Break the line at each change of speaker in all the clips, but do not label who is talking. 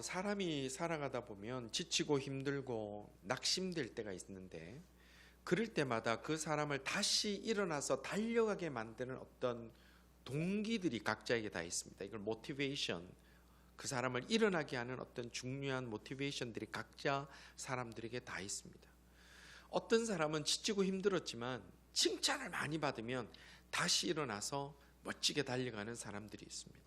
사람이 살아가다 보면 지치고 힘들고 낙심될 때가 있는데, 그럴 때마다 그 사람을 다시 일어나서 달려가게 만드는 어떤 동기들이 각자에게 다 있습니다. 이걸 모티베이션, 그 사람을 일어나게 하는 어떤 중요한 모티베이션들이 각자 사람들에게 다 있습니다. 어떤 사람은 지치고 힘들었지만 칭찬을 많이 받으면 다시 일어나서 멋지게 달려가는 사람들이 있습니다.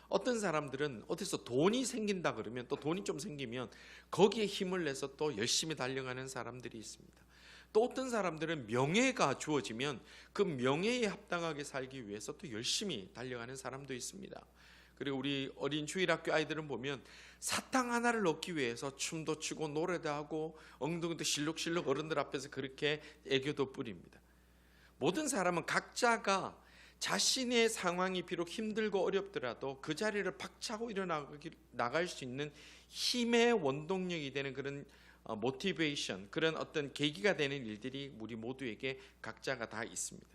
어떤 사람들은 어디서 돈이 생긴다 그러면, 또 돈이 좀 생기면 거기에 힘을 내서 또 열심히 달려가는 사람들이 있습니다. 또 어떤 사람들은 명예가 주어지면 그 명예에 합당하게 살기 위해서 또 열심히 달려가는 사람도 있습니다. 그리고 우리 어린 주일학교 아이들은 보면 사탕 하나를 얻기 위해서 춤도 추고 노래도 하고 엉덩이도 실룩실룩 어른들 앞에서 그렇게 애교도 부립니다. 모든 사람은 각자가 자신의 상황이 비록 힘들고 어렵더라도 그 자리를 박차고 일어나갈 수 있는 힘의 원동력이 되는 그런 모티베이션, 그런 어떤 계기가 되는 일들이 우리 모두에게 각자가 다 있습니다.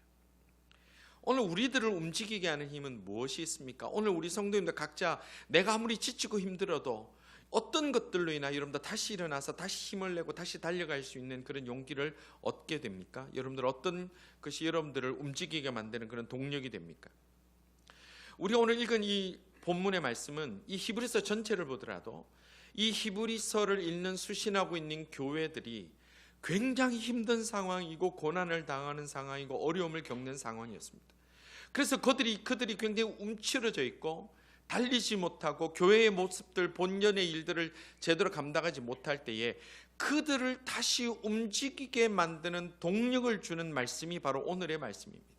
오늘 우리들을 움직이게 하는 힘은 무엇이 있습니까? 오늘 우리 성도님들 각자 내가 아무리 지치고 힘들어도 어떤 것들로 인하여 여러분들 다시 일어나서 다시 힘을 내고 다시 달려갈 수 있는 그런 용기를 얻게 됩니까? 여러분들 어떤 것이 여러분들을 움직이게 만드는 그런 동력이 됩니까? 우리가 오늘 읽은 이 본문의 말씀은 이 히브리서 전체를 보더라도 이 히브리서를 읽는 수신하고 있는 교회들이 굉장히 힘든 상황이고 고난을 당하는 상황이고 어려움을 겪는 상황이었습니다. 그래서 그들이 굉장히 움츠러져 있고 달리지 못하고 교회의 모습들, 본연의 일들을 제대로 감당하지 못할 때에 그들을 다시 움직이게 만드는 동력을 주는 말씀이 바로 오늘의 말씀입니다.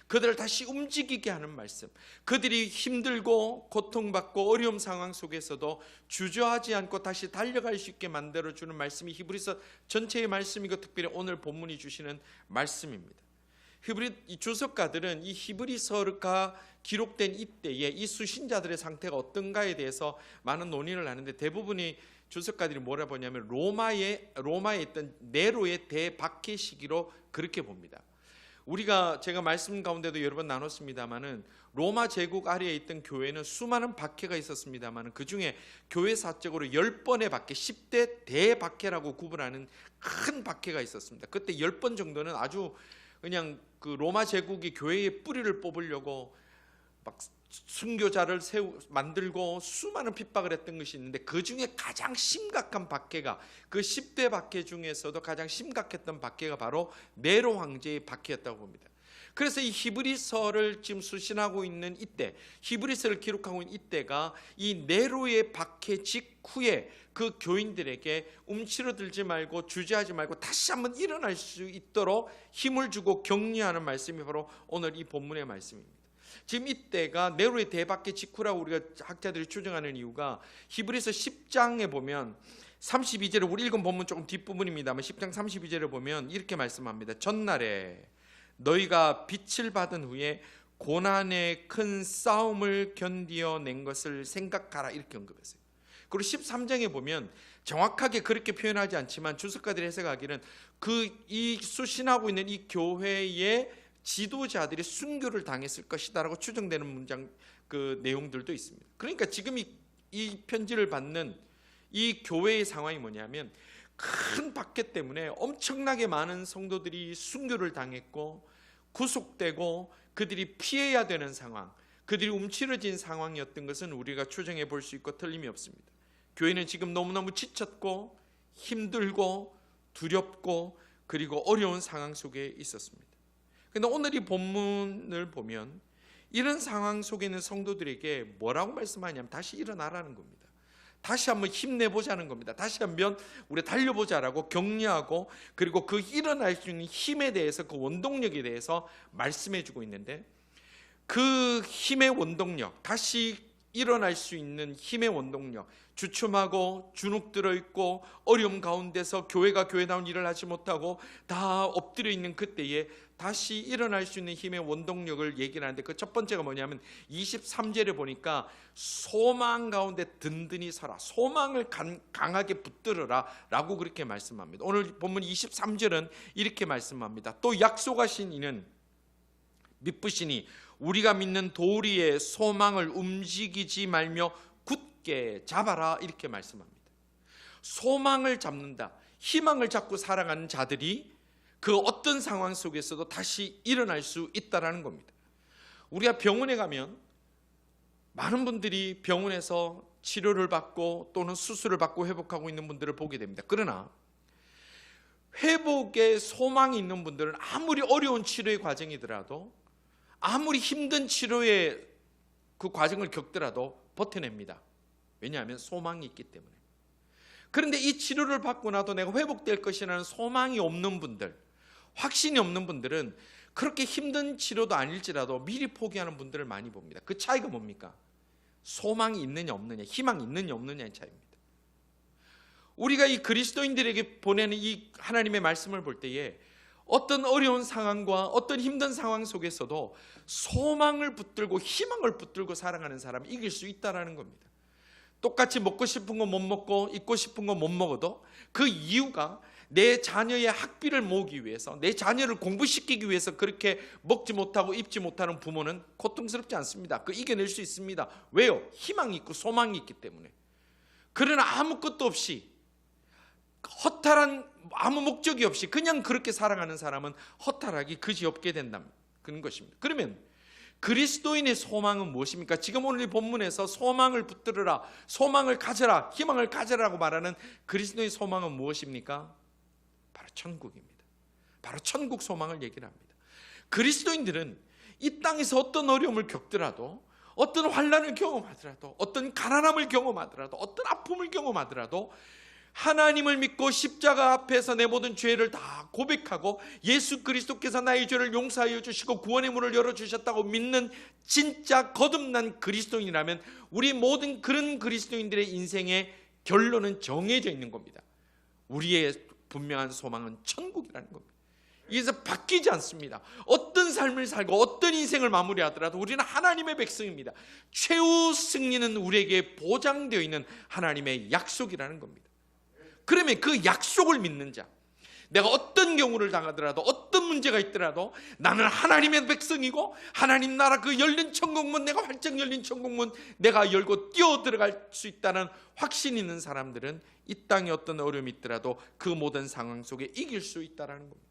그들을 다시 움직이게 하는 말씀, 그들이 힘들고 고통받고 어려운 상황 속에서도 주저하지 않고 다시 달려갈 수 있게 만들어주는 말씀이 히브리서 전체의 말씀이고 특별히 오늘 본문이 주시는 말씀입니다. 이 주석가들은 이 히브리서가 기록된 이때에 이 수신자들의 상태가 어떤가에 대해서 많은 논의를 하는데, 대부분이 주석가들이 뭐라 보냐면 로마에 있던 네로의 대박해 시기로 그렇게 봅니다. 제가 말씀 가운데도 여러 번 나눴습니다마는 로마 제국 아래에 있던 교회는 수많은 박해가 있었습니다마는 그 중에 교회사적으로 10번의 박해, 10대 대박해라고 구분하는 큰 박해가 있었습니다. 그때 10번 정도는 아주 그냥 그 로마 제국이 교회의 뿌리를 뽑으려고 막 순교자를 만들고 수많은 핍박을 했던 것이 있는데, 그 중에 가장 심각한 박해가, 그 10대 박해 중에서도 가장 심각했던 박해가 바로 네로 황제의 박해였다고 봅니다. 그래서 이 히브리서를 지금 수신하고 있는 이때, 히브리서를 기록하고 있는 이때가 이 네로의 박해 직후에 그 교인들에게 움츠러들지 말고 주저하지 말고 다시 한번 일어날 수 있도록 힘을 주고 격려하는 말씀이 바로 오늘 이 본문의 말씀입니다. 지금 이때가 네로의 대박해 직후라고 우리가 학자들이 추정하는 이유가 히브리서 10장에 보면 32절을 우리 읽은 본문 조금 뒷부분입니다만 10장 32절을 보면 이렇게 말씀합니다. 전날에 너희가 빛을 받은 후에 고난의 큰 싸움을 견디어낸 것을 생각하라, 이렇게 언급했어요. 그리고 13장에 보면 정확하게 그렇게 표현하지 않지만 주석가들이 해석하기는 이 수신하고 있는 이 교회의 지도자들이 순교를 당했을 것이다라고 추정되는 문장, 그 내용들도 있습니다. 그러니까 지금 이 편지를 받는 이 교회의 상황이 뭐냐면 큰 박해 때문에 엄청나게 많은 성도들이 순교를 당했고 구속되고 그들이 피해야 되는 상황, 그들이 움츠러진 상황이었던 것은 우리가 추정해 볼 수 있고 틀림이 없습니다. 교회는 지금 너무너무 지쳤고 힘들고 두렵고 그리고 어려운 상황 속에 있었습니다. 그런데 오늘 이 본문을 보면 이런 상황 속에 있는 성도들에게 뭐라고 말씀하냐면 다시 일어나라는 겁니다. 다시 한번 힘내보자는 겁니다. 다시 한번 우리 달려보자라고 격려하고, 그리고 그 일어날 수 있는 힘에 대해서, 그 원동력에 대해서 말씀해 주고 있는데, 그 힘의 원동력, 다시 일어날 수 있는 힘의 원동력, 주춤하고 주눅 들어있고 어려움 가운데서 교회가 교회다운 일을 하지 못하고 다 엎드려 있는 그때에 다시 일어날 수 있는 힘의 원동력을 얘기를 하는데, 그 첫 번째가 뭐냐면 23절에 보니까 소망 가운데 든든히 서라, 소망을 강하게 붙들어라 라고 그렇게 말씀합니다. 오늘 본문 23절은 이렇게 말씀합니다. 또 약속하신 이는 미쁘시니 우리가 믿는 도리의 소망을 움직이지 말며 붙게 잡아라 이렇게 말씀합니다. 소망을 잡는다, 희망을 잡고 살아가는 자들이 그 어떤 상황 속에서도 다시 일어날 수 있다는 겁니다. 우리가 병원에 가면 많은 분들이 병원에서 치료를 받고 또는 수술을 받고 회복하고 있는 분들을 보게 됩니다. 그러나 회복에 소망이 있는 분들은 아무리 어려운 치료의 과정이더라도, 아무리 힘든 치료의 그 과정을 겪더라도 버텨냅니다. 왜냐하면 소망이 있기 때문에. 그런데 이 치료를 받고 나도 내가 회복될 것이라는 소망이 없는 분들, 확신이 없는 분들은 그렇게 힘든 치료도 아닐지라도 미리 포기하는 분들을 많이 봅니다. 그 차이가 뭡니까? 소망이 있느냐 없느냐, 희망이 있느냐 없느냐의 차이입니다. 우리가 이 그리스도인들에게 보내는 이 하나님의 말씀을 볼 때에 어떤 어려운 상황과 어떤 힘든 상황 속에서도 소망을 붙들고 희망을 붙들고 살아가는 사람이 이길 수 있다는 겁니다. 똑같이 먹고 싶은 거 못 먹고 입고 싶은 거 못 먹어도 그 이유가 내 자녀의 학비를 모으기 위해서, 내 자녀를 공부시키기 위해서 그렇게 먹지 못하고 입지 못하는 부모는 고통스럽지 않습니다. 그 이겨낼 수 있습니다. 왜요? 희망이 있고 소망이 있기 때문에. 그러나 아무것도 없이, 허탈한, 아무 목적이 없이 그냥 그렇게 살아가는 사람은 허탈하기 그지없게 된다는 그런 것입니다. 그러면 그리스도인의 소망은 무엇입니까? 지금 오늘 이 본문에서 소망을 붙들으라, 소망을 가져라, 희망을 가져라고 말하는 그리스도의 소망은 무엇입니까? 바로 천국입니다. 바로 천국 소망을 얘기를 합니다. 그리스도인들은 이 땅에서 어떤 어려움을 겪더라도, 어떤 환난을 경험하더라도, 어떤 가난함을 경험하더라도, 어떤 아픔을 경험하더라도 하나님을 믿고 십자가 앞에서 내 모든 죄를 다 고백하고 예수 그리스도께서 나의 죄를 용서하여 주시고 구원의 문을 열어주셨다고 믿는 진짜 거듭난 그리스도인이라면 우리 모든 그런 그리스도인들의 인생의 결론은 정해져 있는 겁니다. 우리의 분명한 소망은 천국이라는 겁니다. 이래서 바뀌지 않습니다. 어떤 삶을 살고 어떤 인생을 마무리하더라도 우리는 하나님의 백성입니다. 최후 승리는 우리에게 보장되어 있는 하나님의 약속이라는 겁니다. 그러면 그 약속을 믿는 자, 내가 어떤 경우를 당하더라도 어떤 문제가 있더라도 나는 하나님의 백성이고 하나님 나라 그 열린 천국문, 내가 활짝 열린 천국문 내가 열고 뛰어 들어갈 수 있다는 확신 있는 사람들은 이 땅에 어떤 어려움이 있더라도 그 모든 상황 속에 이길 수 있다는 겁니다.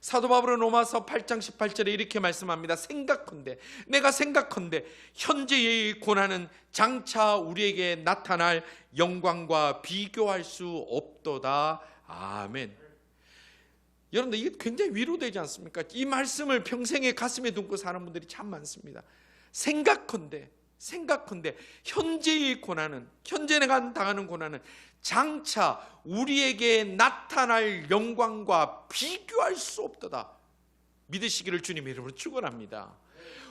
사도 바울은 로마서 8장 18절에 이렇게 말씀합니다. 내가 생각컨대 현재의 고난은 장차 우리에게 나타날 영광과 비교할 수 없도다. 아멘. 여러분들 이게 굉장히 위로되지 않습니까? 이 말씀을 평생에 가슴에 둔고 사는 분들이 참 많습니다. 생각컨대 현재의 고난은, 현재 내가 당하는 고난은 장차 우리에게 나타날 영광과 비교할 수 없도다. 믿으시기를 주님의 이름으로 축원합니다.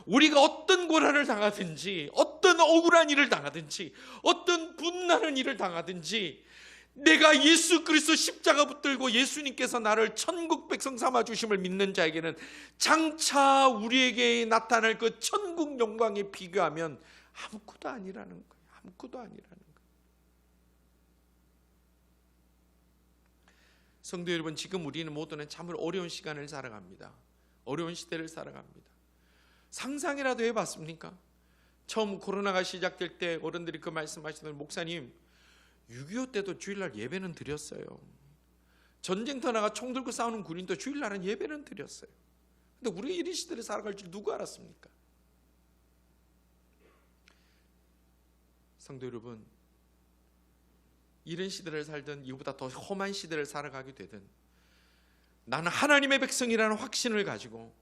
우리가 어떤 고난을 당하든지, 어떤 억울한 일을 당하든지, 어떤 분나는 일을 당하든지, 내가 예수 그리스도 십자가 붙들고 예수님께서 나를 천국 백성 삼아 주심을 믿는 자에게는 장차 우리에게 나타날 그 천국 영광에 비교하면 아무것도 아니라는 거예요. 아무것도 아니라는 거예요. 성도 여러분, 지금 우리는 모두는 참으로 어려운 시간을 살아갑니다. 어려운 시대를 살아갑니다. 상상이라도 해봤습니까? 처음 코로나가 시작될 때 어른들이 그 말씀하시던, 목사님 6.25 때도 주일날 예배는 드렸어요. 전쟁터 나가 총 들고 싸우는 군인도 주일날은 예배는 드렸어요. 근데 우리가 이런 시대를 살아갈 줄 누가 알았습니까? 성도 여러분, 이런 시대를 살든 이보다 더 험한 시대를 살아가게 되든 나는 하나님의 백성이라는 확신을 가지고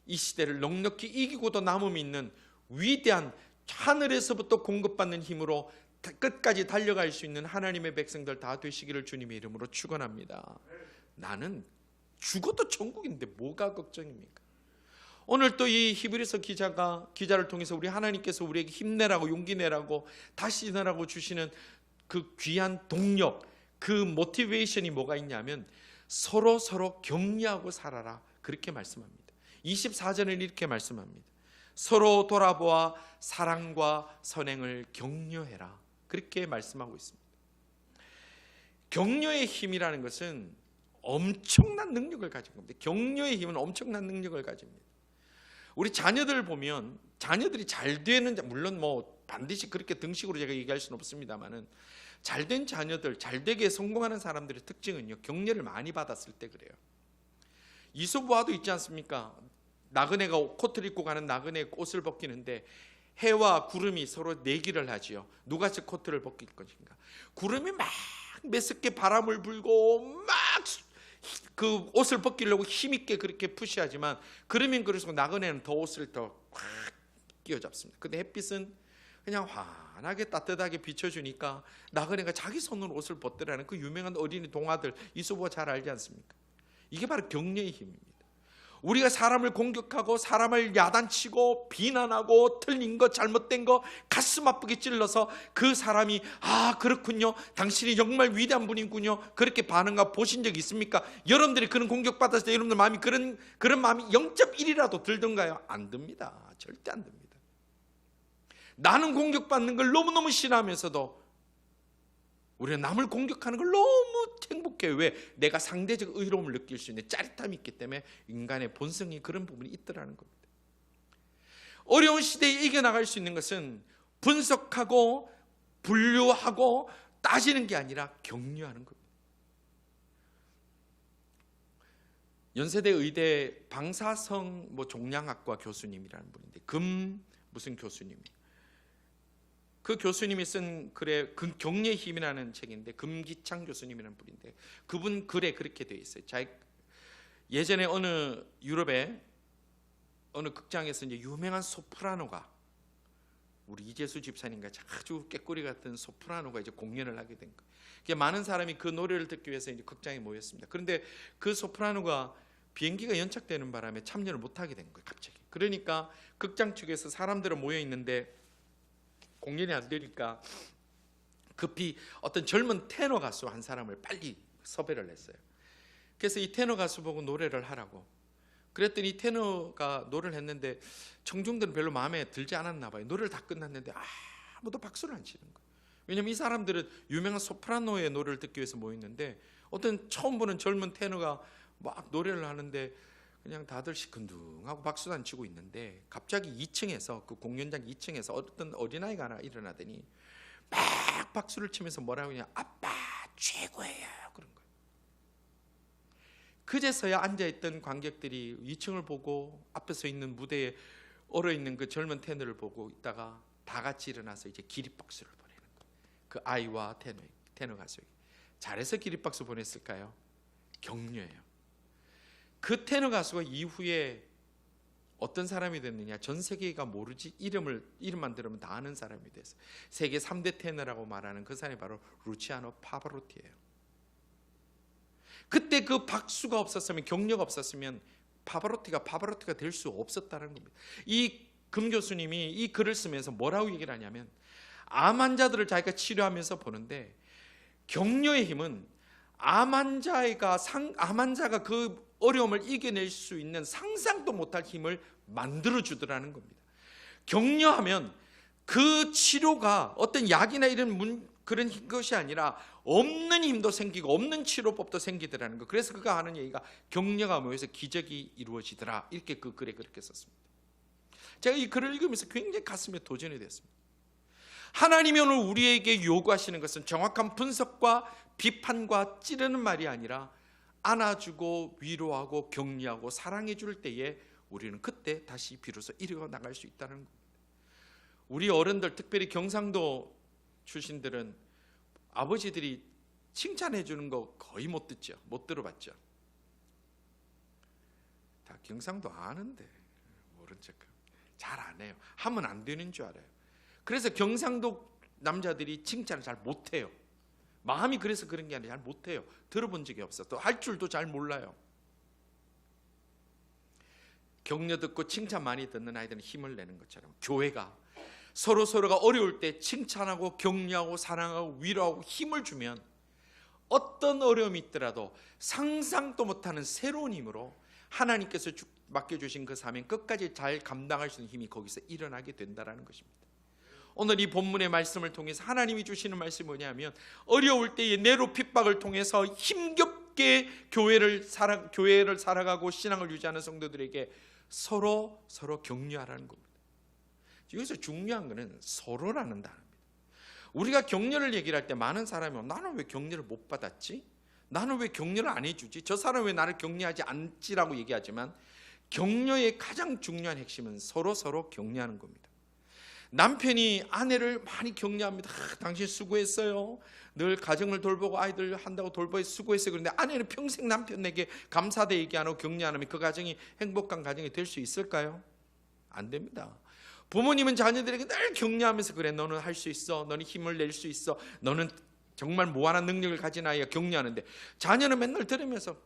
이 시대를 넉넉히 이기고도 남음이 있는 위대한 하늘에서부터 공급받는 힘으로 끝까지 달려갈 수 있는 하나님의 백성들 다 되시기를 주님의 이름으로 축원합니다. 나는 죽어도 천국인데 뭐가 걱정입니까? 오늘 또 이 히브리서 기자를 통해서 우리 하나님께서 우리에게 힘내라고, 용기 내라고, 다시 일어나라고 주시는 그 귀한 동력, 그 모티베이션이 뭐가 있냐면 서로 격려하고 살아라, 그렇게 말씀합니다. 24절은 이렇게 말씀합니다. 서로 돌아보아 사랑과 선행을 격려해라, 그렇게 말씀하고 있습니다. 격려의 힘이라는 것은 엄청난 능력을 가진 겁니다. 격려의 힘은 엄청난 능력을 가집니다. 우리 자녀들 보면 자녀들이 잘 되는, 물론 뭐 반드시 그렇게 등식으로 제가 얘기할 수는 없습니다만은 잘된 자녀들, 잘되게 성공하는 사람들의 특징은요, 격려를 많이 받았을 때 그래요. 이솝우화도 있지 않습니까? 나그네가 코트를 입고 가는 나그네 옷을 벗기는데 해와 구름이 서로 내기를 하지요. 누가 제 코트를 벗길 것인가. 구름이 막 메스게 바람을 불고 막 그 옷을 벗기려고 힘있게 그렇게 푸시하지만 그러면 그럴수록 나그네는 더 옷을 더 확 끼워잡습니다. 근데 햇빛은 그냥 환하게 따뜻하게 비춰주니까 나그네가 자기 손으로 옷을 벗더라는 그 유명한 어린이 동화들 이솝우화 잘 알지 않습니까? 이게 바로 격려의 힘입니다. 우리가 사람을 공격하고 사람을 야단치고 비난하고 틀린 거 잘못된 거 가슴 아프게 찔러서 그 사람이 그렇군요, 당신이 정말 위대한 분이군요, 그렇게 반응하고 보신 적 있습니까? 여러분들이 그런 공격받았을 때 여러분들 마음이 그런 마음이 0.1이라도 들던가요? 안 듭니다. 절대 안 듭니다. 나는 공격받는 걸 너무너무 싫어하면서도 우리는 남을 공격하는 걸 너무 행복해요. 왜? 내가 상대적 의로움을 느낄 수 있는 짜릿함이 있기 때문에 인간의 본성이 그런 부분이 있더라는 겁니다. 어려운 시대에 이겨나갈 수 있는 것은 분석하고 분류하고 따지는 게 아니라 격려하는 겁니다. 연세대 의대 방사성 종양학과 교수님이라는 분인데 무슨 교수님이 그 교수님이 쓴 글에 격려의 힘이라는 책인데 금기창 교수님이라는 분인데 그분 글에 그렇게 되어 있어요. 예전에 어느 유럽의 어느 극장에서 이제 유명한 소프라노가 우리 이재수 집사님과 아주 깨꼬리 같은 소프라노가 이제 공연을 하게 된 거예요. 많은 사람이 그 노래를 듣기 위해서 이제 극장에 모였습니다. 그런데 그 소프라노가 비행기가 연착되는 바람에 참여를 못하게 된 거예요. 갑자기. 그러니까 극장 측에서 사람들은 모여 있는데 공연이 안 되니까 급히 어떤 젊은 테너 가수 한 사람을 빨리 섭외를 했어요. 그래서 이 테너 가수 보고 노래를 하라고. 그랬더니 이 테너가 노래를 했는데 청중들은 별로 마음에 들지 않았나 봐요. 노래를 다 끝났는데 아무도 박수를 안 치는 거예요. 왜냐하면 이 사람들은 유명한 소프라노의 노래를 듣기 위해서 모였는데 어떤 처음 보는 젊은 테너가 막 노래를 하는데 그냥 다들 시큰둥하고 박수도 안 치고 있는데 갑자기 2층에서 그 공연장 2층에서 어떤 어린아이가 하나 일어나더니 막 박수를 치면서 뭐라고 하냐, 아빠 최고예요, 그런 거예요. 그제서야 앉아있던 관객들이 2층을 보고 앞에 서 있는 무대에 얼어있는 그 젊은 테너를 보고 있다가 다 같이 일어나서 이제 기립박수를 보내는 거예요. 그 아이와 테너 가수에게. 잘해서 기립박수 보냈을까요? 격려예요. 그 테너 가수가 이후에 어떤 사람이 됐느냐, 전 세계가 모르지 이름만 들으면 다 아는 사람이 됐어요. 세계 3대 테너라고 말하는 그 사람이 바로 루치아노 파바로티예요. 그때 그 박수가 없었으면, 격려가 없었으면 파바로티가 될 수 없었다는 겁니다. 이 금 교수님이 이 글을 쓰면서 뭐라고 얘기를 하냐면, 암 환자들을 자기가 치료하면서 보는데 격려의 힘은 암 환자가 그 어려움을 이겨낼 수 있는 상상도 못할 힘을 만들어주더라는 겁니다. 격려하면 그 치료가 어떤 약이나 이런 그런 것이 아니라 없는 힘도 생기고 없는 치료법도 생기더라는 거. 그래서 그가 하는 얘기가 격려가 모여서 기적이 이루어지더라, 이렇게 그 글에 그렇게 썼습니다. 제가 이 글을 읽으면서 굉장히 가슴에 도전이 됐습니다. 하나님이 오늘 우리에게 요구하시는 것은 정확한 분석과 비판과 찌르는 말이 아니라 안아주고 위로하고 격려하고 사랑해 줄 때에 우리는 그때 다시 비로소 일어나갈 수 있다는 겁니다. 우리 어른들, 특별히 경상도 출신들은 아버지들이 칭찬해 주는 거 거의 못 듣죠. 못 들어봤죠. 다 경상도 아는데 모른 척 잘 안 해요. 하면 안 되는 줄 알아요. 그래서 경상도 남자들이 칭찬을 잘 못해요. 마음이 그래서 그런 게 아니라 잘 못해요. 들어본 적이 없어. 또 할 줄도 잘 몰라요. 격려 듣고 칭찬 많이 듣는 아이들은 힘을 내는 것처럼 교회가 서로가 어려울 때 칭찬하고 격려하고 사랑하고 위로하고 힘을 주면 어떤 어려움이 있더라도 상상도 못하는 새로운 힘으로 하나님께서 맡겨주신 그 사명 끝까지 잘 감당할 수 있는 힘이 거기서 일어나게 된다는 것입니다. 오늘 이 본문의 말씀을 통해서 하나님이 주시는 말씀이 뭐냐면, 어려울 때의 내로 핍박을 통해서 힘겹게 교회를 살아가고 신앙을 유지하는 성도들에게 서로 격려하라는 겁니다.
여기서 중요한 것은 서로라는 단어입니다. 우리가 격려를 얘기를 할 때 많은 사람이 나는 왜 격려를 못 받았지? 나는 왜 격려를 안 해주지? 저 사람은 왜 나를 격려하지 않지라고 얘기하지만 격려의 가장 중요한 핵심은 서로 격려하는 겁니다. 남편이 아내를 많이 격려합니다. 당신 수고했어요. 늘 가정을 돌보고 아이들 한다고 돌보고 수고했어요. 그런데 아내는 평생 남편에게 감사대 얘기 안 하고 격려 안 하면 그 가정이 행복한 가정이 될 수 있을까요? 안 됩니다. 부모님은 자녀들에게 늘 격려하면서 그래 너는 할 수 있어. 너는 힘을 낼 수 있어. 너는 정말 무한한 능력을 가진 아이가 격려하는데 자녀는 맨날 들으면서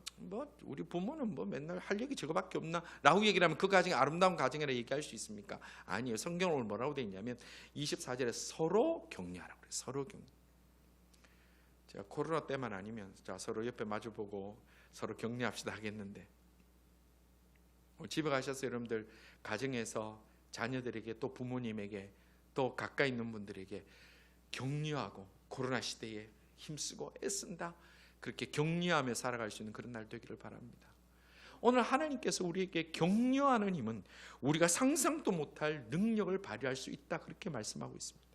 우리 부모는 맨날 할 얘기 저거밖에 없나 라고 얘기를 하면 그 가정이 아름다운 가정이라 얘기할 수 있습니까? 아니에요. 성경은 오늘 뭐라고 되어 있냐면 24절에 서로 격려하라고 그래요. 서로 격려. 제가 코로나 때만 아니면 자 서로 옆에 마주보고 서로 격려합시다 하겠는데 오늘 집에 가셔서 여러분들 가정에서 자녀들에게 또 부모님에게 또 가까이 있는 분들에게 격려하고 코로나 시대에 힘쓰고 애쓴다 그렇게 격려하며 살아갈 수 있는 그런 날 되기를 바랍니다. 오늘 하나님께서 우리에게 격려하는 힘은 우리가 상상도 못할 능력을 발휘할 수 있다 그렇게 말씀하고 있습니다.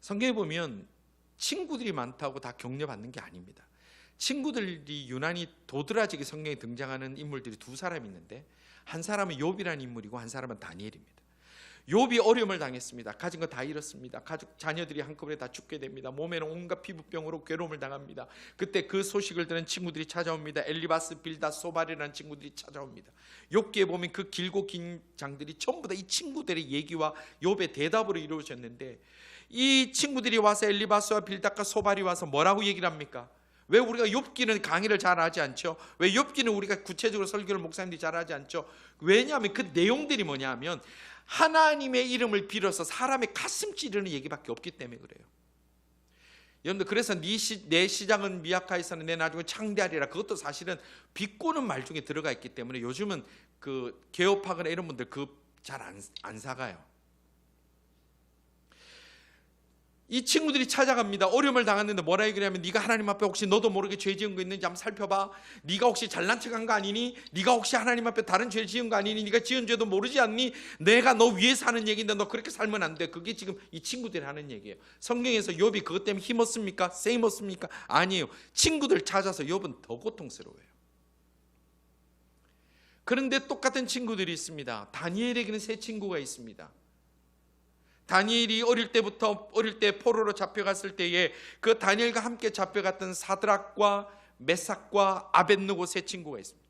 성경에 보면 친구들이 많다고 다 격려받는 게 아닙니다. 친구들이 유난히 도드라지게 성경에 등장하는 인물들이 두 사람이 있는데 한 사람은 욥이라는 인물이고 한 사람은 다니엘입니다. 욥이 어려움을 당했습니다. 가진 거 다 잃었습니다. 가족 자녀들이 한꺼번에 다 죽게 됩니다. 몸에는 온갖 피부병으로 괴로움을 당합니다. 그때 그 소식을 들은 친구들이 찾아옵니다. 엘리바스, 빌닷, 소발이라는 친구들이 찾아옵니다. 욥기에 보면 그 길고 긴 장들이 전부 다 이 친구들의 얘기와 욥의 대답으로 이루어졌는데 이 친구들이 와서 엘리바스와 빌닷과 소발이 와서 뭐라고 얘기를 합니까? 왜 우리가 욥기는 강의를 잘 하지 않죠? 왜 욥기는 우리가 구체적으로 설교를 목사님들이 잘 하지 않죠? 왜냐하면 그 내용들이 뭐냐면 하나님의 이름을 빌어서 사람의 가슴 찌르는 얘기밖에 없기 때문에 그래요. 여러분들 그래서 내 시작은 미약하였으나 내 나중은 창대하리라 그것도 사실은 비꼬는 말 중에 들어가 있기 때문에 요즘은 그 개업하거나 이런 분들 그 잘 안 사가요. 이 친구들이 찾아갑니다. 어려움을 당했는데 뭐라 얘기하냐면 네가 하나님 앞에 혹시 너도 모르게 죄 지은 거 있는지 한번 살펴봐. 네가 혹시 잘난 척한 거 아니니? 네가 혹시 하나님 앞에 다른 죄 지은 거 아니니? 네가 지은 죄도 모르지 않니? 내가 너 위해서 하는 얘기인데 너 그렇게 살면 안 돼. 그게 지금 이 친구들이 하는 얘기예요. 성경에서 욥이 그것 때문에 힘없습니까? 세임없습니까? 아니에요. 친구들 찾아서 욥은 더 고통스러워요. 그런데 똑같은 친구들이 있습니다. 다니엘에게는 세 친구가 있습니다. 다니엘이 어릴 때 포로로 잡혀갔을 때에 그 다니엘과 함께 잡혀갔던 사드락과 메삭과 아벳느고 세 친구가 있습니다.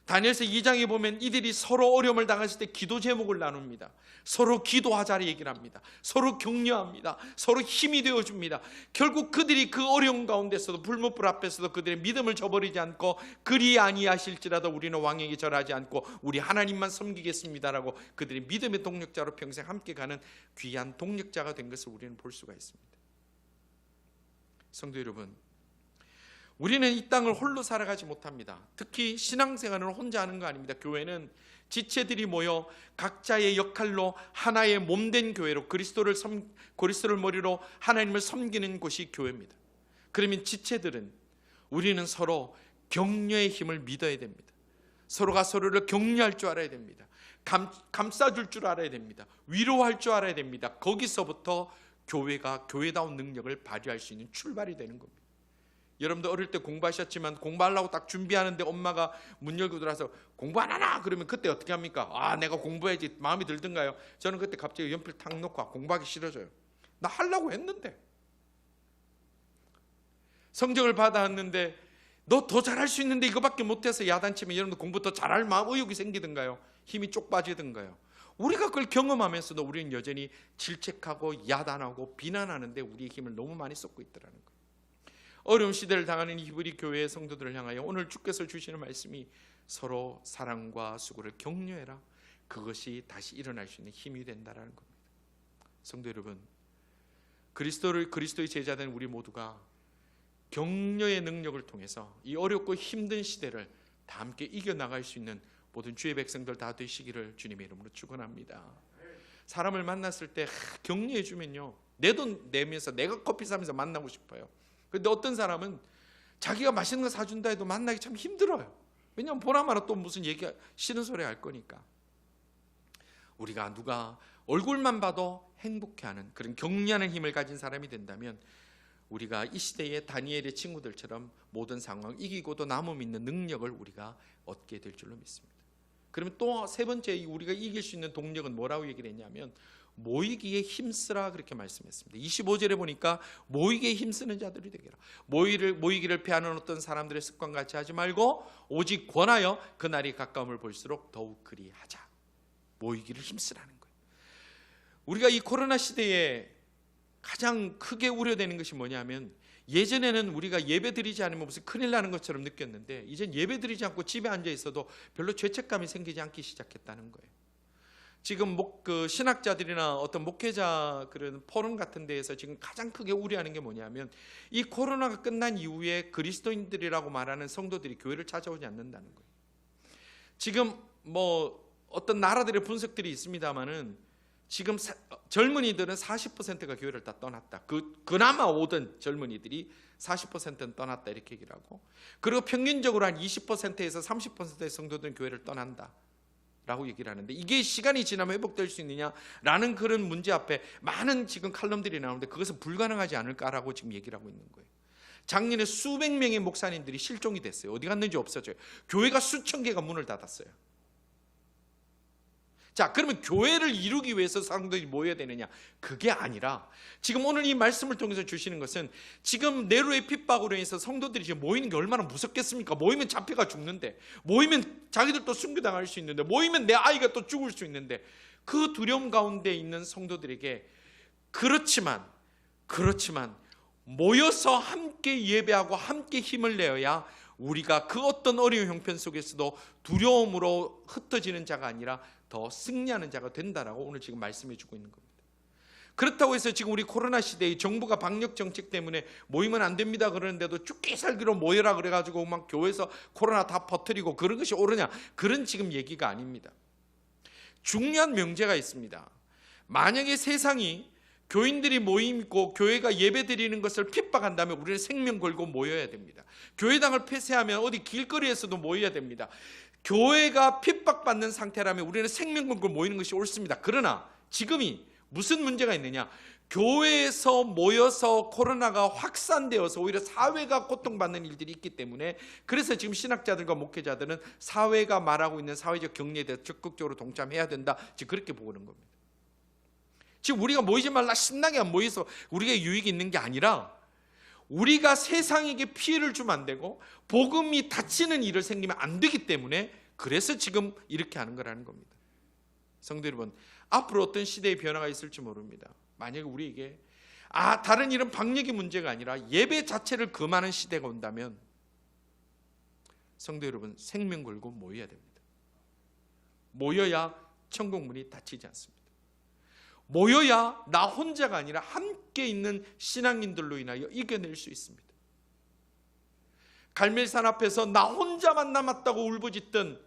다니엘서 2장에 보면 이들이 서로 어려움을 당했을 때 기도 제목을 나눕니다. 서로 기도하자를 얘기를 합니다. 서로 격려합니다. 서로 힘이 되어줍니다. 결국 그들이 그 어려움 가운데서도 불못불 앞에서도 그들의 믿음을 저버리지 않고 그리 아니하실지라도 우리는 왕에게 절하지 않고 우리 하나님만 섬기겠습니다라고 그들이 믿음의 동력자로 평생 함께 가는 귀한 동력자가 된 것을 우리는 볼 수가 있습니다. 성도 여러분, 우리는 이 땅을 홀로 살아가지 못합니다. 특히 신앙생활은 혼자 하는 거 아닙니다. 교회는 지체들이 모여 각자의 역할로 하나의 몸된 교회로 그리스도를 머리로 하나님을 섬기는 곳이 교회입니다. 그러면 지체들은 우리는 서로 격려의 힘을 믿어야 됩니다. 서로가 서로를 격려할 줄 알아야 됩니다. 감싸줄 줄 알아야 됩니다. 위로할 줄 알아야 됩니다. 거기서부터 교회가 교회다운 능력을 발휘할 수 있는 출발이 되는 겁니다. 여러분도 어릴 때 공부하셨지만 공부하려고 딱 준비하는데 엄마가 문 열고 들어와서 공부 안 하나? 그러면 그때 어떻게 합니까? 아, 내가 공부해야지 마음이 들던가요? 저는 그때 갑자기 연필 탁 놓고 공부하기 싫어져요. 나 하려고 했는데. 성적을 받아왔는데 너 더 잘할 수 있는데 이거밖에 못해서 야단치면 여러분도 공부 더 잘할 마음 의욕이 생기던가요? 힘이 쪽 빠지던가요? 우리가 그걸 경험하면서도 우리는 여전히 질책하고 야단하고 비난하는데 우리의 힘을 너무 많이 쏟고 있더라는 거예요. 어려운 시대를 당하는 히브리 교회의 성도들을 향하여 오늘 주께서 주시는 말씀이 서로 사랑과 수고를 격려해라. 그것이 다시 일어날 수 있는 힘이 된다라는 겁니다. 성도 여러분, 그리스도의 제자된 우리 모두가 격려의 능력을 통해서 이 어렵고 힘든 시대를 다 함께 이겨나갈 수 있는 모든 주의 백성들 다 되시기를 주님의 이름으로 축원합니다. 사람을 만났을 때 격려해 주면요, 내 돈 내면서 내가 커피 사면서 만나고 싶어요. 그런데 어떤 사람은 자기가 맛있는 거 사준다 해도 만나기 참 힘들어요. 왜냐하면 보나마나 또 무슨 얘기 싫은 소리 할 거니까. 우리가 누가 얼굴만 봐도 행복해하는 그런 격려하는 힘을 가진 사람이 된다면 우리가 이 시대의 다니엘의 친구들처럼 모든 상황을 이기고도 남음 있는 능력을 우리가 얻게 될 줄로 믿습니다. 그러면 또 세 번째 우리가 이길 수 있는 동력은 뭐라고 얘기를 했냐면 모이기에 힘쓰라 그렇게 말씀했습니다. 25절에 보니까 모이기에 힘쓰는 자들이 되게라. 모이기를 피하는 어떤 사람들의 습관같이 하지 말고 오직 권하여 그날이 가까움을 볼수록 더욱 그리하자. 모이기를 힘쓰라는 거예요. 우리가 이 코로나 시대에 가장 크게 우려되는 것이 뭐냐면 예전에는 우리가 예배 드리지 않으면 무슨 큰일 나는 것처럼 느꼈는데 이젠 예배 드리지 않고 집에 앉아 있어도 별로 죄책감이 생기지 않기 시작했다는 거예요. 지금 신학자들이나 어떤 목회자 그런 포럼 같은 데에서 지금 가장 크게 우려하는 게 뭐냐면 이 코로나가 끝난 이후에 그리스도인들이라고 말하는 성도들이 교회를 찾아오지 않는다는 거예요. 지금 어떤 나라들의 분석들이 있습니다만은 지금 젊은이들은 40%가 교회를 다 떠났다. 그나마 오던 젊은이들이 40%는 떠났다 이렇게 얘기를 하고, 그리고 평균적으로 한 20%에서 30%의 성도들은 교회를 떠난다 라고 얘기를 하는데, 이게 시간이 지나면 회복될 수 있느냐라는 그런 문제 앞에 많은 지금 칼럼들이 나오는데 그것은 불가능하지 않을까라고 지금 얘기를 하고 있는 거예요. 작년에 수백 명의 목사님들이 실종이 됐어요. 어디 갔는지 없어져요. 교회가 수천 개가 문을 닫았어요. 자, 그러면 교회를 이루기 위해서 사람들이 모여야 되느냐? 그게 아니라 지금 오늘 이 말씀을 통해서 주시는 것은 지금 네로의 핍박으로 인해서 성도들이 지금 모이는 게 얼마나 무섭겠습니까? 모이면 잡혀가 죽는데, 모이면 자기들도 순교당할 수 있는데, 모이면 내 아이가 또 죽을 수 있는데, 그 두려움 가운데 있는 성도들에게 그렇지만 모여서 함께 예배하고 함께 힘을 내어야 우리가 그 어떤 어려운 형편 속에서도 두려움으로 흩어지는 자가 아니라 더 승리하는 자가 된다라고 오늘 지금 말씀해 주고 있는 겁니다. 그렇다고 해서 지금 우리 코로나 시대에 정부가 방역 정책 때문에 모이면 안 됩니다 그러는데도 죽기 살기로 모여라 그래가지고 막 교회에서 코로나 다 퍼뜨리고 그런 것이 옳으냐? 그런 지금 얘기가 아닙니다. 중요한 명제가 있습니다. 만약에 세상이 교인들이 모이고 교회가 예배 드리는 것을 핍박한다면 우리는 생명 걸고 모여야 됩니다. 교회당을 폐쇄하면 어디 길거리에서도 모여야 됩니다. 교회가 핍박받는 상태라면 우리는 생명 걸고 모이는 것이 옳습니다. 그러나 지금이 무슨 문제가 있느냐? 교회에서 모여서 코로나가 확산되어서 오히려 사회가 고통받는 일들이 있기 때문에, 그래서 지금 신학자들과 목회자들은 사회가 말하고 있는 사회적 격리에 대해서 적극적으로 동참해야 된다, 지금 그렇게 보는 겁니다. 지금 우리가 모이지 말라 신나게 안 모여서 우리가 유익이 있는 게 아니라 우리가 세상에게 피해를 주면 안 되고 복음이 닫히는 일을 생기면 안 되기 때문에, 그래서 지금 이렇게 하는 거라는 겁니다. 성도 여러분, 앞으로 어떤 시대의 변화가 있을지 모릅니다. 만약에 우리에게 다른 일은 방역이 문제가 아니라 예배 자체를 금하는 시대가 온다면 성도 여러분, 생명 걸고 모여야 됩니다. 모여야 천국 문이 닫히지 않습니다. 모여야 나 혼자가 아니라 함께 있는 신앙인들로 인하여 이겨낼 수 있습니다. 갈멜산 앞에서 나 혼자만 남았다고 울부짖던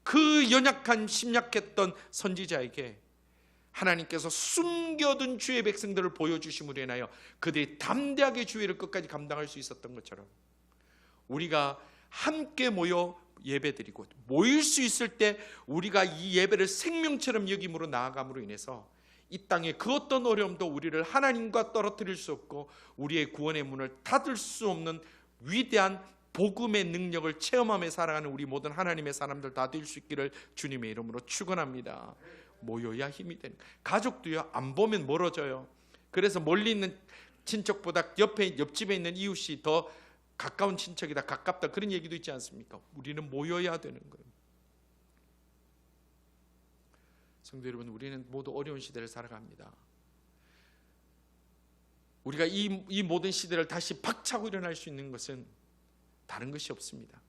그 연약한 심약했던 선지자에게 하나님께서 숨겨둔 주의 백성들을 보여주심으로 인하여 그들이 담대하게 주의를 끝까지 감당할 수 있었던 것처럼, 우리가 함께 모여 예배드리고 모일 수 있을 때 우리가 이 예배를 생명처럼 여김으로 나아감으로 인해서 이 땅의 그 어떤 어려움도 우리를 하나님과 떨어뜨릴 수 없고 우리의 구원의 문을 닫을 수 없는 위대한 복음의 능력을 체험하며 살아가는 우리 모든 하나님의 사람들 다 될 수 있기를 주님의 이름으로 축원합니다. 모여야 힘이 되는, 가족도요, 안 보면 멀어져요. 그래서 멀리 있는 친척보다 옆집에 있는 이웃이 더 가까운 친척이다, 가깝다, 그런 얘기도 있지 않습니까? 우리는 모여야 되는 거예요. 성도 여러분, 우리는 모두 어려운 시대를 살아갑니다. 우리가 이 모든 시대를 다시 박차고 일어날 수 있는 것은 다른 것이 없습니다.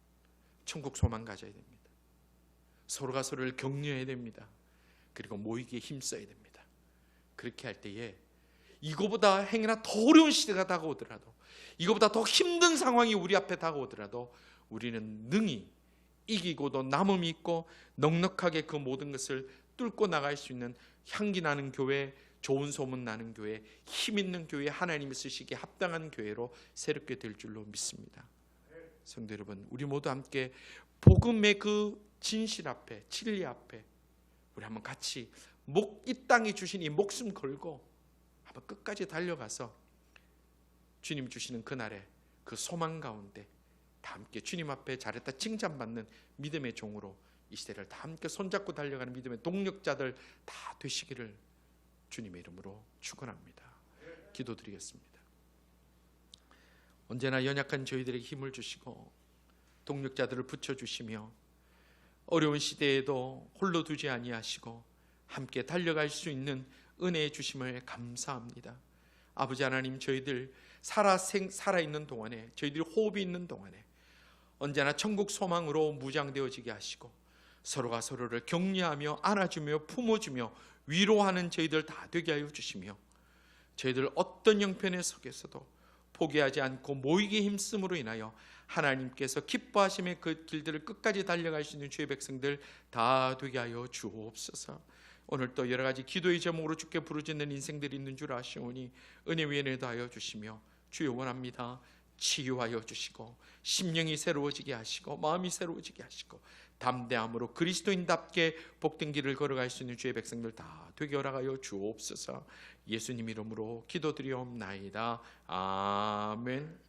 천국 소망 가져야 됩니다. 서로가 서로를 격려해야 됩니다. 그리고 모이기에 힘써야 됩니다. 그렇게 할 때에 이거보다 행여나 더 어려운 시대가 다가오더라도, 이거보다 더 힘든 상황이 우리 앞에 다가오더라도 우리는 능히 이기고도 남음이 있고 넉넉하게 그 모든 것을 뚫고 나갈 수 있는 향기 나는 교회, 좋은 소문 나는 교회, 힘 있는 교회, 하나님이 쓰시기에 합당한 교회로 새롭게 될 줄로 믿습니다. 성도 여러분, 우리 모두 함께 복음의 그 진실 앞에, 진리 앞에 우리 한번 같이 이 땅에 주신 이 목숨 걸고 한번 끝까지 달려가서 주님 주시는 그날에 그 소망 가운데 다 함께 주님 앞에 잘했다 칭찬받는 믿음의 종으로 이 시대를 다 함께 손잡고 달려가는 믿음의 동력자들 다 되시기를 주님의 이름으로 축원합니다. 기도드리겠습니다. 언제나 연약한 저희들에게 힘을 주시고 동력자들을 붙여주시며 어려운 시대에도 홀로 두지 아니하시고 함께 달려갈 수 있는 은혜의 주심을 감사합니다. 아버지 하나님, 저희들 살아있는 동안에, 저희들이 호흡이 있는 동안에 언제나 천국 소망으로 무장되어지게 하시고 서로가 서로를 격려하며 안아주며 품어주며 위로하는 저희들 다 되게 하여 주시며 저희들 어떤 형편에 속에서도 포기하지 않고 모이게 힘쓰므로 인하여 하나님께서 기뻐하심의 그 길들을 끝까지 달려갈 수 있는 주의 백성들 다 되게 하여 주옵소서. 오늘 또 여러 가지 기도의 제목으로 주께 부르짖는 인생들이 있는 줄 아시오니 은혜 위에 내다하여 주시며 주여 원합니다. 치유하여 주시고 심령이 새로워지게 하시고 마음이 새로워지게 하시고 담대함으로 그리스도인답게 복된 길을 걸어갈 수 있는 주의 백성들 다 되게 허락하여 주옵소서. 예수님 이름으로 기도드리옵나이다. 아멘.